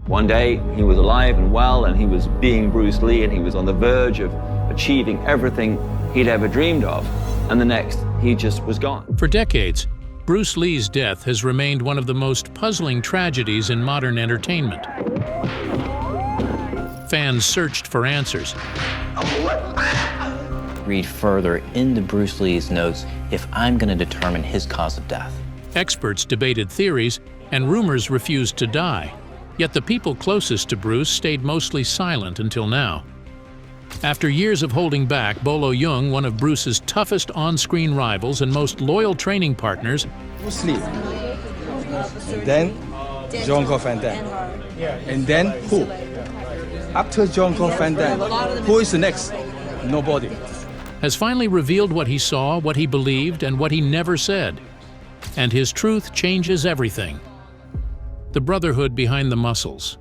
One day, he was alive and well, and he was being Bruce Lee, and he was on the verge of achieving everything he'd ever dreamed of. And the next, he just was gone. For decades, Bruce Lee's death has remained one of the most puzzling tragedies in modern entertainment. Fans searched for answers. Read further into Bruce Lee's notes if I'm going to determine his cause of death. Experts debated theories, and rumors refused to die. Yet the people closest to Bruce stayed mostly silent until now. After years of holding back, Bolo Yeung, one of Bruce's toughest on-screen rivals and most loyal training partners, Bruce Lee, and then Jean-Claude Van Damme, and then who? After Jean-Claude Van Damme, who is the next? Nobody. has finally revealed what he saw, what he believed, and what he never said. And his truth changes everything. The brotherhood behind the muscles.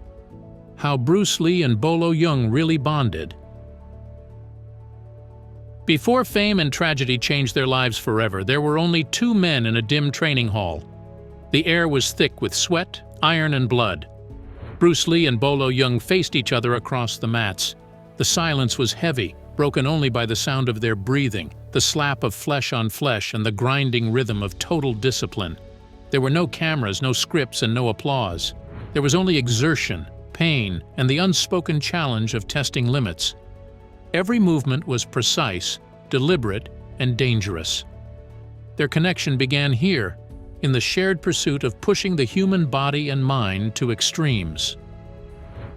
How Bruce Lee and Bolo Yeung really bonded. Before fame and tragedy changed their lives forever, there were only two men in a dim training hall. The air was thick with sweat, iron, and blood. Bruce Lee and Bolo Yeung faced each other across the mats. The silence was heavy, broken only by the sound of their breathing, the slap of flesh on flesh, and the grinding rhythm of total discipline. There were no cameras, no scripts, and no applause. There was only exertion, pain, and the unspoken challenge of testing limits. Every movement was precise, deliberate, and dangerous. Their connection began here, in the shared pursuit of pushing the human body and mind to extremes.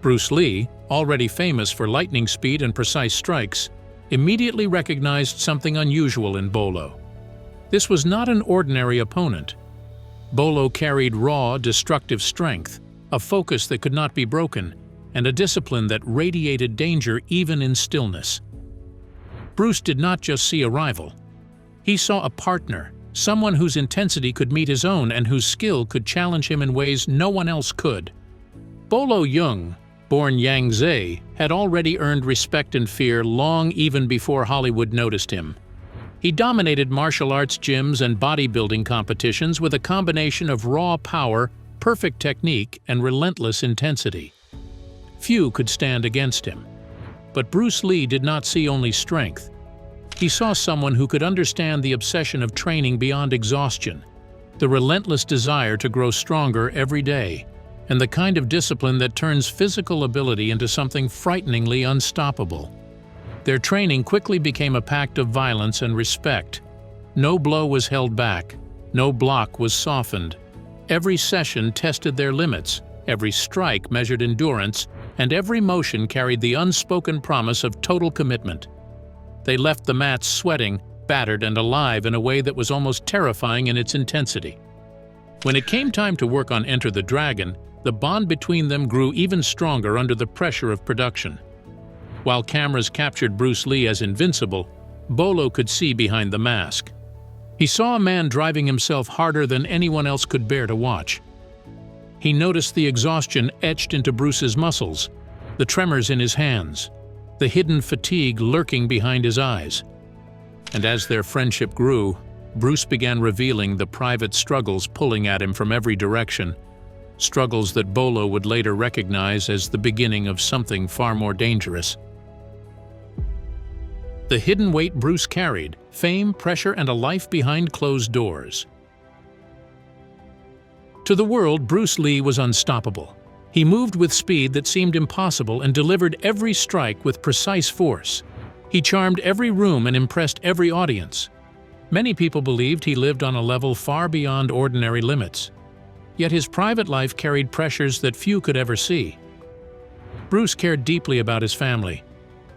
Bruce Lee, already famous for lightning speed and precise strikes, immediately recognized something unusual in Bolo. This was not an ordinary opponent. Bolo carried raw, destructive strength, a focus that could not be broken, and a discipline that radiated danger even in stillness. Bruce did not just see a rival. He saw a partner, someone whose intensity could meet his own and whose skill could challenge him in ways no one else could. Bolo Yeung, born Yang Zhe, had already earned respect and fear long even before Hollywood noticed him. He dominated martial arts gyms and bodybuilding competitions with a combination of raw power, perfect technique, and relentless intensity. Few could stand against him. But Bruce Lee did not see only strength. He saw someone who could understand the obsession of training beyond exhaustion, the relentless desire to grow stronger every day, and the kind of discipline that turns physical ability into something frighteningly unstoppable. Their training quickly became a pact of violence and respect. No blow was held back, no block was softened. Every session tested their limits, every strike measured endurance, and every motion carried the unspoken promise of total commitment. They left the mats sweating, battered, and alive in a way that was almost terrifying in its intensity. When it came time to work on Enter the Dragon, the bond between them grew even stronger under the pressure of production. While cameras captured Bruce Lee as invincible, Bolo could see behind the mask. He saw a man driving himself harder than anyone else could bear to watch. He noticed the exhaustion etched into Bruce's muscles, the tremors in his hands, the hidden fatigue lurking behind his eyes. And as their friendship grew, Bruce began revealing the private struggles pulling at him from every direction, struggles that Bolo would later recognize as the beginning of something far more dangerous. The hidden weight Bruce carried: fame, pressure, and a life behind closed doors. To the world, Bruce Lee was unstoppable. He moved with speed that seemed impossible and delivered every strike with precise force. He charmed every room and impressed every audience. Many people believed he lived on a level far beyond ordinary limits. Yet his private life carried pressures that few could ever see. Bruce cared deeply about his family,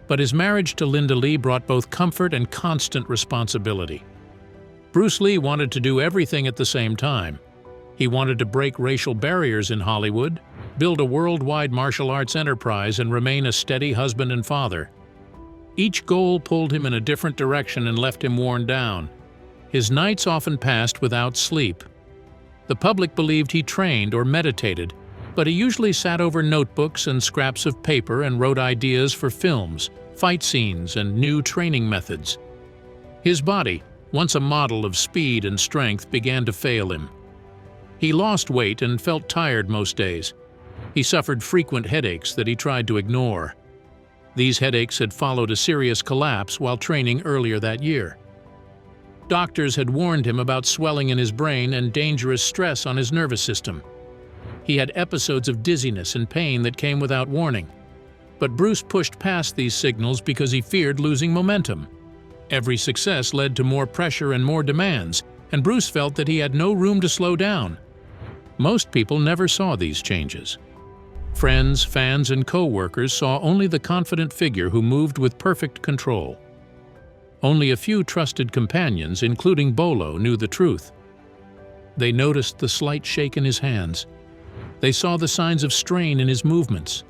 but his marriage to Linda Lee brought both comfort and constant responsibility. Bruce Lee wanted to do everything at the same time. He wanted to break racial barriers in Hollywood, build a worldwide martial arts enterprise, and remain a steady husband and father. Each goal pulled him in a different direction and left him worn down. His nights often passed without sleep. The public believed he trained or meditated, but he usually sat over notebooks and scraps of paper and wrote ideas for films, fight scenes, and new training methods. His body, once a model of speed and strength, began to fail him. He lost weight and felt tired most days. He suffered frequent headaches that he tried to ignore. These headaches had followed a serious collapse while training earlier that year. Doctors had warned him about swelling in his brain and dangerous stress on his nervous system. He had episodes of dizziness and pain that came without warning. But Bruce pushed past these signals because he feared losing momentum. Every success led to more pressure and more demands, and Bruce felt that he had no room to slow down. Most people never saw these changes. Friends, fans, and co-workers saw only the confident figure who moved with perfect control. Only a few trusted companions, including Bolo, knew the truth. They noticed the slight shake in his hands. They saw the signs of strain in his movements.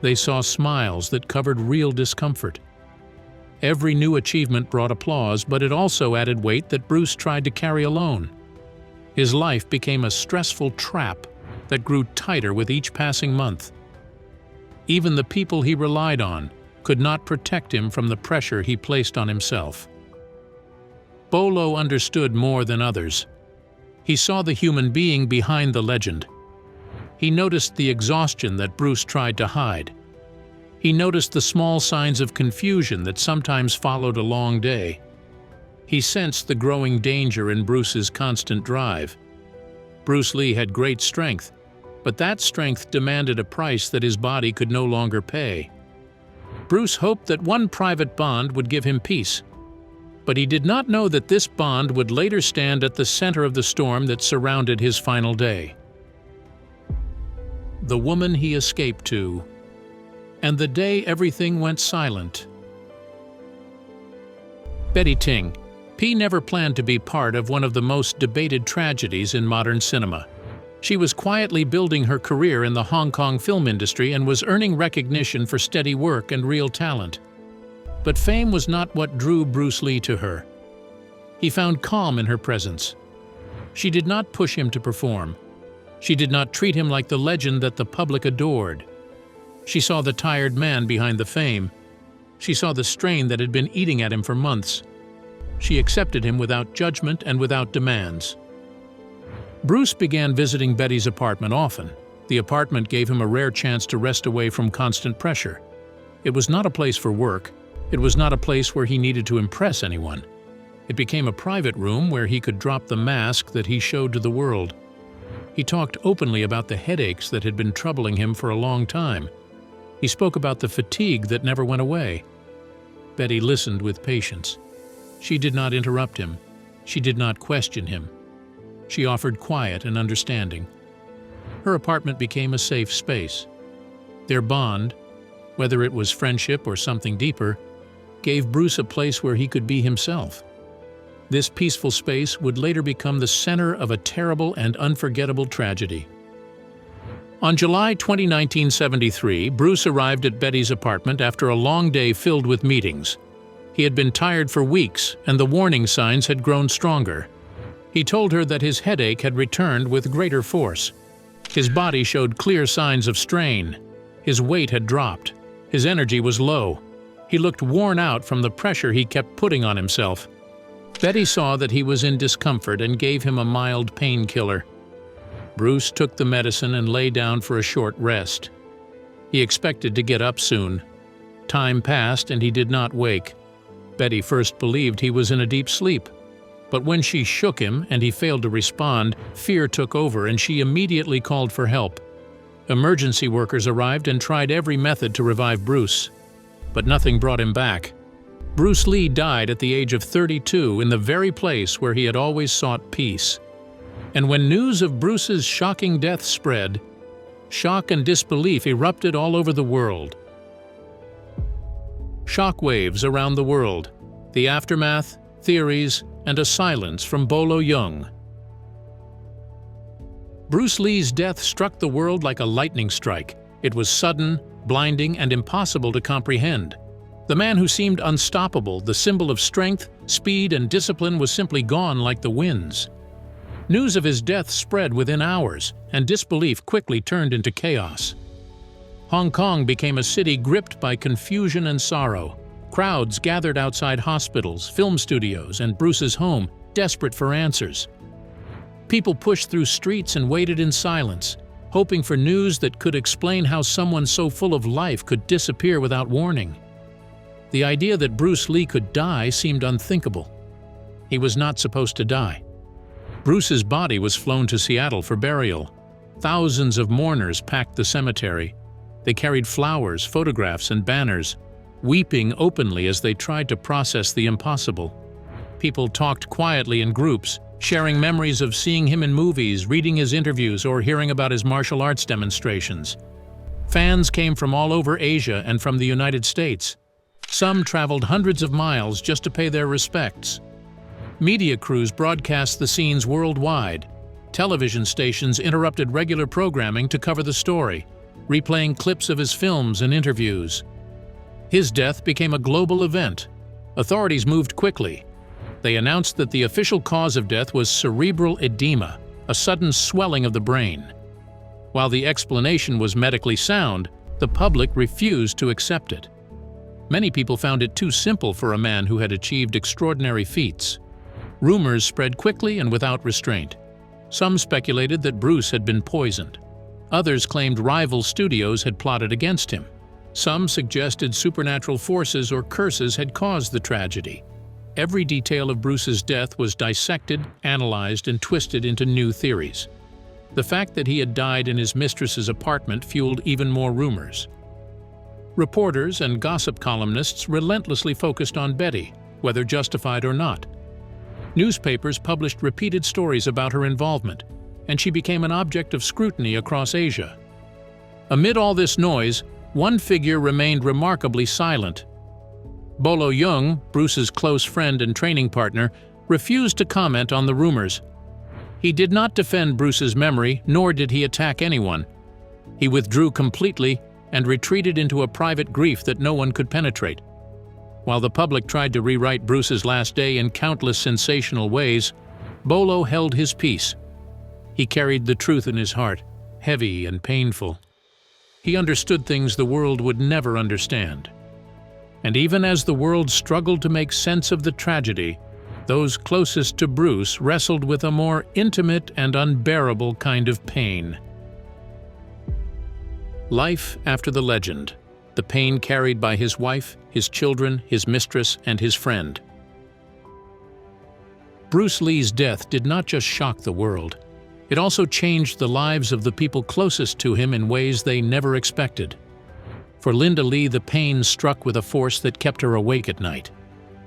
They saw smiles that covered real discomfort. Every new achievement brought applause, but it also added weight that Bruce tried to carry alone. His life became a stressful trap that grew tighter with each passing month. Even the people he relied on could not protect him from the pressure he placed on himself. Bolo understood more than others. He saw the human being behind the legend. He noticed the exhaustion that Bruce tried to hide. He noticed the small signs of confusion that sometimes followed a long day. He sensed the growing danger in Bruce's constant drive. Bruce Lee had great strength, but that strength demanded a price that his body could no longer pay. Bruce hoped that one private bond would give him peace, but he did not know that this bond would later stand at the center of the storm that surrounded his final day. The woman he escaped to, and the day everything went silent. Betty Ting. P never planned to be part of one of the most debated tragedies in modern cinema. She was quietly building her career in the Hong Kong film industry and was earning recognition for steady work and real talent. But fame was not what drew Bruce Lee to her. He found calm in her presence. She did not push him to perform. She did not treat him like the legend that the public adored. She saw the tired man behind the fame. She saw the strain that had been eating at him for months. She accepted him without judgment and without demands. Bruce began visiting Betty's apartment often. The apartment gave him a rare chance to rest away from constant pressure. It was not a place for work. It was not a place where he needed to impress anyone. It became a private room where he could drop the mask that he showed to the world. He talked openly about the headaches that had been troubling him for a long time. He spoke about the fatigue that never went away. Betty listened with patience. She did not interrupt him. She did not question him. She offered quiet and understanding. Her apartment became a safe space. Their bond, whether it was friendship or something deeper, gave Bruce a place where he could be himself. This peaceful space would later become the center of a terrible and unforgettable tragedy. On July 20, 1973, Bruce arrived at Betty's apartment after a long day filled with meetings. He had been tired for weeks, and the warning signs had grown stronger. He told her that his headache had returned with greater force. His body showed clear signs of strain. His weight had dropped. His energy was low. He looked worn out from the pressure he kept putting on himself. Betty saw that he was in discomfort and gave him a mild painkiller. Bruce took the medicine and lay down for a short rest. He expected to get up soon. Time passed and he did not wake. Betty first believed he was in a deep sleep. But when she shook him and he failed to respond, fear took over and she immediately called for help. Emergency workers arrived and tried every method to revive Bruce. But nothing brought him back. Bruce Lee died at the age of 32 in the very place where he had always sought peace. And when news of Bruce's shocking death spread, shock and disbelief erupted all over the world. Shockwaves around the world, the aftermath, theories, and a silence from Bolo Yeung. Bruce Lee's death struck the world like a lightning strike. It was sudden, blinding, and impossible to comprehend. The man who seemed unstoppable, the symbol of strength, speed, and discipline, was simply gone like the winds. News of his death spread within hours, and disbelief quickly turned into chaos. Hong Kong became a city gripped by confusion and sorrow. Crowds gathered outside hospitals, film studios, and Bruce's home, desperate for answers. People pushed through streets and waited in silence. hoping for news that could explain how someone so full of life could disappear without warning. The idea that Bruce Lee could die seemed unthinkable. He was not supposed to die. Bruce's body was flown to Seattle for burial. Thousands of mourners packed the cemetery. They carried flowers, photographs, and banners, weeping openly as they tried to process the impossible. People talked quietly in groups, sharing memories of seeing him in movies, reading his interviews, or hearing about his martial arts demonstrations. Fans came from all over Asia and from the United States. Some traveled hundreds of miles just to pay their respects. Media crews broadcast the scenes worldwide. Television stations interrupted regular programming to cover the story, replaying clips of his films and interviews. His death became a global event. Authorities moved quickly. They announced that the official cause of death was cerebral edema, a sudden swelling of the brain. While the explanation was medically sound, the public refused to accept it. Many people found it too simple for a man who had achieved extraordinary feats. Rumors spread quickly and without restraint. Some speculated that Bruce had been poisoned. Others claimed rival studios had plotted against him. Some suggested supernatural forces or curses had caused the tragedy. Every detail of Bruce's death was dissected, analyzed, and twisted into new theories. The fact that he had died in his mistress's apartment fueled even more rumors. Reporters and gossip columnists relentlessly focused on Betty, whether justified or not. Newspapers published repeated stories about her involvement, and she became an object of scrutiny across Asia. Amid all this noise, one figure remained remarkably silent. Bolo Yeung, Bruce's close friend and training partner, refused to comment on the rumors. He did not defend Bruce's memory, nor did he attack anyone. He withdrew completely and retreated into a private grief that no one could penetrate. While the public tried to rewrite Bruce's last day in countless sensational ways, Bolo held his peace. He carried the truth in his heart, heavy and painful. He understood things the world would never understand. And even as the world struggled to make sense of the tragedy, those closest to Bruce wrestled with a more intimate and unbearable kind of pain. Life after the legend, the pain carried by his wife, his children, his mistress, and his friend. Bruce Lee's death did not just shock the world. It also changed the lives of the people closest to him in ways they never expected. For Linda Lee, the pain struck with a force that kept her awake at night.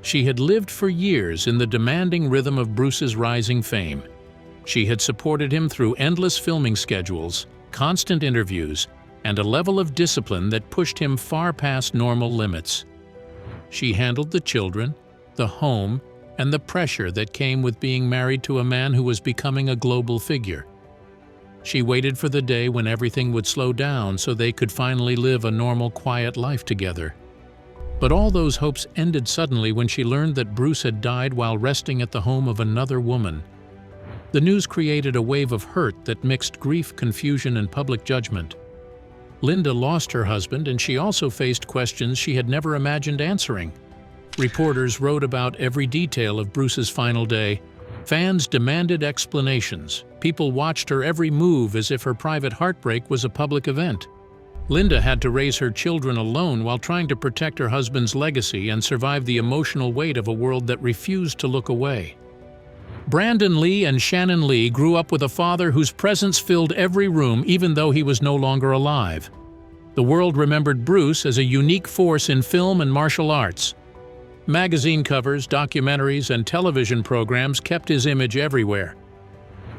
She had lived for years in the demanding rhythm of Bruce's rising fame. She had supported him through endless filming schedules, constant interviews, and a level of discipline that pushed him far past normal limits. She handled the children, the home, and the pressure that came with being married to a man who was becoming a global figure. She waited for the day when everything would slow down so they could finally live a normal, quiet life together. But all those hopes ended suddenly when she learned that Bruce had died while resting at the home of another woman. The news created a wave of hurt that mixed grief, confusion, and public judgment. Linda lost her husband, and she also faced questions she had never imagined answering. Reporters wrote about every detail of Bruce's final day. Fans demanded explanations. People watched her every move as if her private heartbreak was a public event. Linda had to raise her children alone while trying to protect her husband's legacy and survive the emotional weight of a world that refused to look away. Brandon Lee and Shannon Lee grew up with a father whose presence filled every room even though he was no longer alive. The world remembered Bruce as a unique force in film and martial arts. Magazine covers, documentaries, and television programs kept his image everywhere.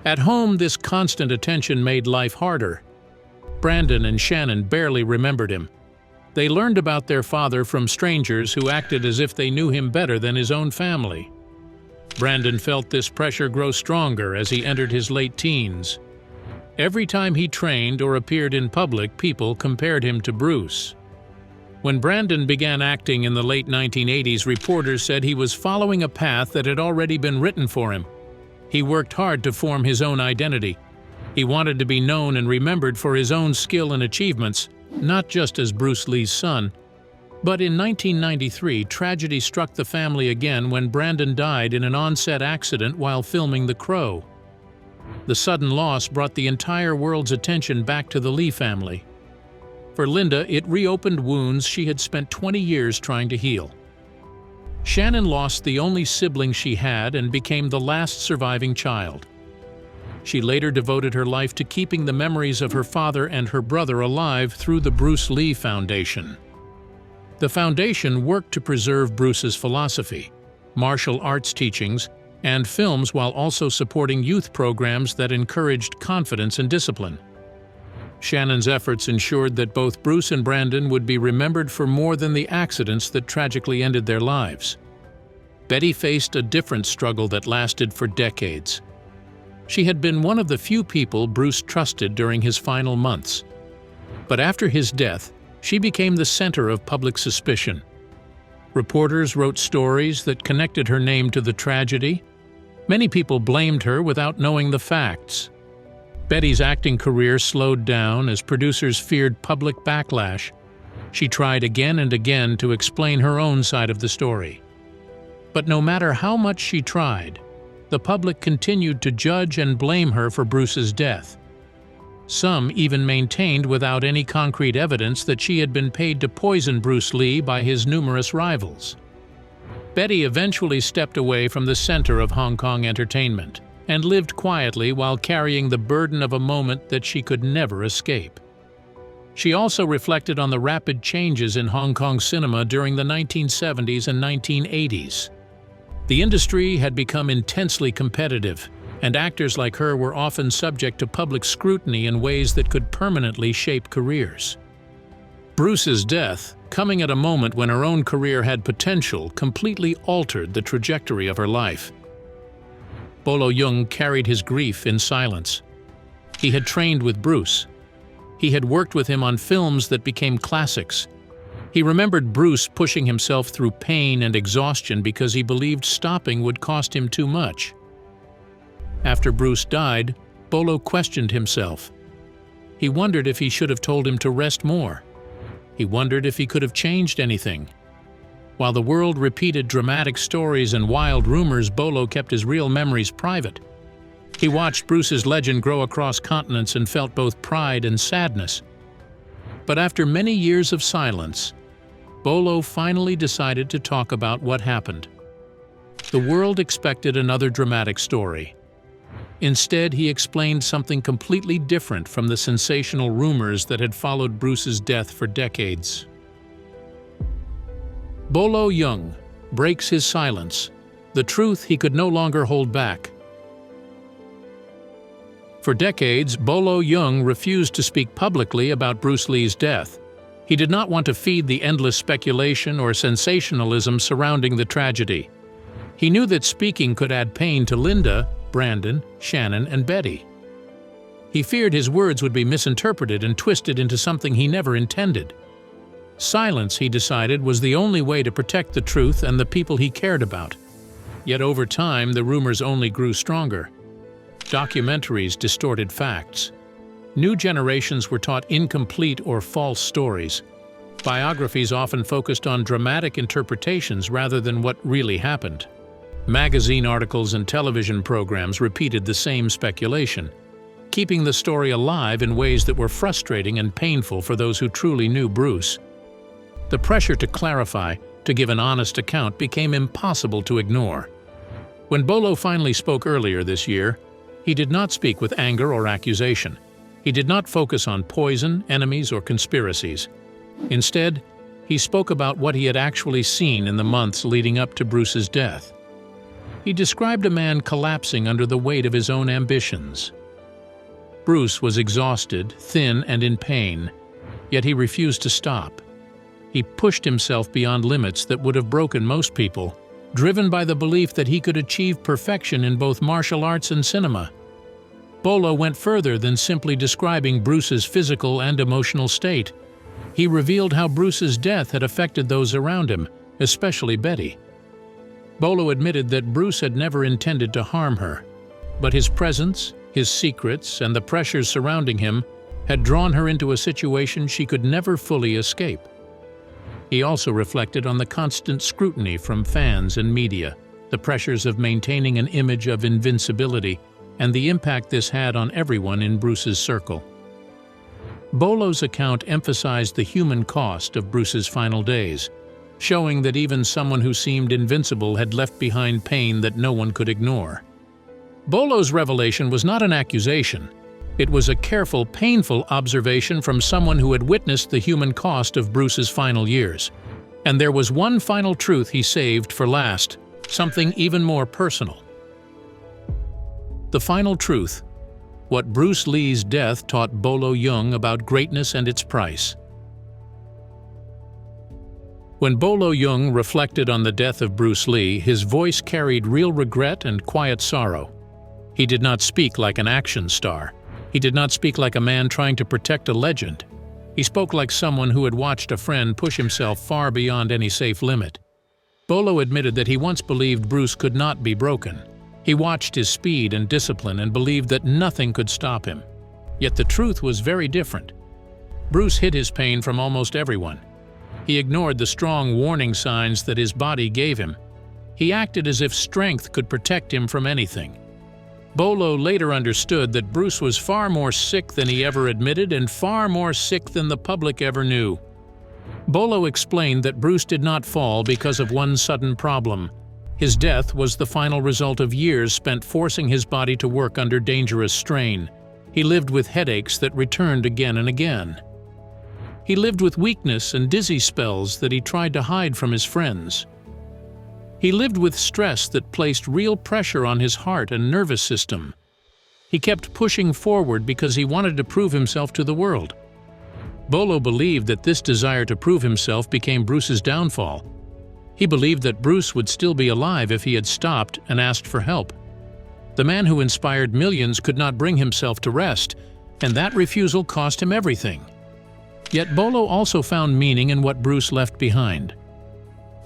At home, this constant attention made life harder. Brandon and Shannon barely remembered him. They learned about their father from strangers who acted as if they knew him better than his own family. Brandon felt this pressure grow stronger as he entered his late teens. Every time he trained or appeared in public, people compared him to Bruce. When Brandon began acting in the late 1980s, reporters said he was following a path that had already been written for him. He worked hard to form his own identity. He wanted to be known and remembered for his own skill and achievements, not just as Bruce Lee's son. But in 1993, tragedy struck the family again when Brandon died in an on-set accident while filming The Crow. The sudden loss brought the entire world's attention back to the Lee family. For Linda, it reopened wounds she had spent 20 years trying to heal. Shannon lost the only sibling she had and became the last surviving child. She later devoted her life to keeping the memories of her father and her brother alive through the Bruce Lee Foundation. The foundation worked to preserve Bruce's philosophy, martial arts teachings, and films while also supporting youth programs that encouraged confidence and discipline. Shannon's efforts ensured that both Bruce and Brandon would be remembered for more than the accidents that tragically ended their lives. Betty faced a different struggle that lasted for decades. She had been one of the few people Bruce trusted during his final months. But after his death, she became the center of public suspicion. Reporters wrote stories that connected her name to the tragedy. Many people blamed her without knowing the facts. Betty's acting career slowed down as producers feared public backlash. She tried again and again to explain her own side of the story. But no matter how much she tried, the public continued to judge and blame her for Bruce's death. Some even maintained without any concrete evidence that she had been paid to poison Bruce Lee by his numerous rivals. Betty eventually stepped away from the center of Hong Kong entertainment and lived quietly while carrying the burden of a moment that she could never escape. She also reflected on the rapid changes in Hong Kong cinema during the 1970s and 1980s. The industry had become intensely competitive, and actors like her were often subject to public scrutiny in ways that could permanently shape careers. Bruce's death, coming at a moment when her own career had potential, completely altered the trajectory of her life. Bolo Yeung carried his grief in silence. He had trained with Bruce. He had worked with him on films that became classics. He remembered Bruce pushing himself through pain and exhaustion because he believed stopping would cost him too much. After Bruce died, Bolo questioned himself. He wondered if he should have told him to rest more. He wondered if he could have changed anything. While the world repeated dramatic stories and wild rumors, Bolo kept his real memories private. He watched Bruce's legend grow across continents and felt both pride and sadness. But after many years of silence, Bolo finally decided to talk about what happened. The world expected another dramatic story. Instead, he explained something completely different from the sensational rumors that had followed Bruce's death for decades. Bolo Yeung breaks his silence, the truth he could no longer hold back. For decades, Bolo Yeung refused to speak publicly about Bruce Lee's death. He did not want to feed the endless speculation or sensationalism surrounding the tragedy. He knew that speaking could add pain to Linda, Brandon, Shannon, and Betty. He feared his words would be misinterpreted and twisted into something he never intended. Silence, he decided, was the only way to protect the truth and the people he cared about. Yet over time, the rumors only grew stronger. Documentaries distorted facts. New generations were taught incomplete or false stories. Biographies often focused on dramatic interpretations rather than what really happened. Magazine articles and television programs repeated the same speculation, keeping the story alive in ways that were frustrating and painful for those who truly knew Bruce. The pressure to clarify, to give an honest account, became impossible to ignore. When Bolo finally spoke earlier this year, he did not speak with anger or accusation. He did not focus on poison, enemies, or conspiracies. Instead, he spoke about what he had actually seen in the months leading up to Bruce's death. He described a man collapsing under the weight of his own ambitions. Bruce was exhausted, thin, and in pain, yet he refused to stop. He pushed himself beyond limits that would have broken most people, driven by the belief that he could achieve perfection in both martial arts and cinema. Bolo went further than simply describing Bruce's physical and emotional state. He revealed how Bruce's death had affected those around him, especially Betty. Bolo admitted that Bruce had never intended to harm her, but his presence, his secrets, and the pressures surrounding him had drawn her into a situation she could never fully escape. He also reflected on the constant scrutiny from fans and media, the pressures of maintaining an image of invincibility, and the impact this had on everyone in Bruce's circle. Bolo's account emphasized the human cost of Bruce's final days, showing that even someone who seemed invincible had left behind pain that no one could ignore. Bolo's revelation was not an accusation. It was a careful, painful observation from someone who had witnessed the human cost of Bruce's final years. And there was one final truth he saved for last, something even more personal. The final truth: what Bruce Lee's death taught Bolo Yeung about greatness and its price. When Bolo Yeung reflected on the death of Bruce Lee, his voice carried real regret and quiet sorrow. He did not speak like an action star. He did not speak like a man trying to protect a legend. He spoke like someone who had watched a friend push himself far beyond any safe limit. Bolo admitted that he once believed Bruce could not be broken. He watched his speed and discipline and believed that nothing could stop him. Yet the truth was very different. Bruce hid his pain from almost everyone. He ignored the strong warning signs that his body gave him. He acted as if strength could protect him from anything. Bolo later understood that Bruce was far more sick than he ever admitted and far more sick than the public ever knew. Bolo explained that Bruce did not fall because of one sudden problem. His death was the final result of years spent forcing his body to work under dangerous strain. He lived with headaches that returned again and again. He lived with weakness and dizzy spells that he tried to hide from his friends. He lived with stress that placed real pressure on his heart and nervous system. He kept pushing forward because he wanted to prove himself to the world. Bolo believed that this desire to prove himself became Bruce's downfall. He believed that Bruce would still be alive if he had stopped and asked for help. The man who inspired millions could not bring himself to rest, and that refusal cost him everything. Yet Bolo also found meaning in what Bruce left behind.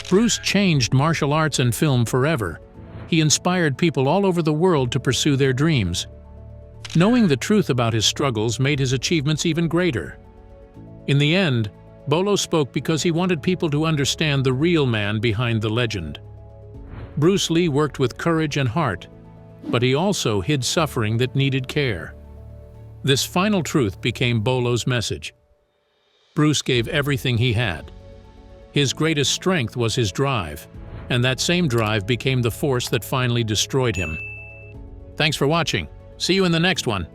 Bruce changed martial arts and film forever. He inspired people all over the world to pursue their dreams. Knowing the truth about his struggles made his achievements even greater. In the end, Bolo spoke because he wanted people to understand the real man behind the legend. Bruce Lee worked with courage and heart, but he also hid suffering that needed care. This final truth became Bolo's message. Bruce gave everything he had. His greatest strength was his drive, and that same drive became the force that finally destroyed him. Thanks for watching. See you in the next one.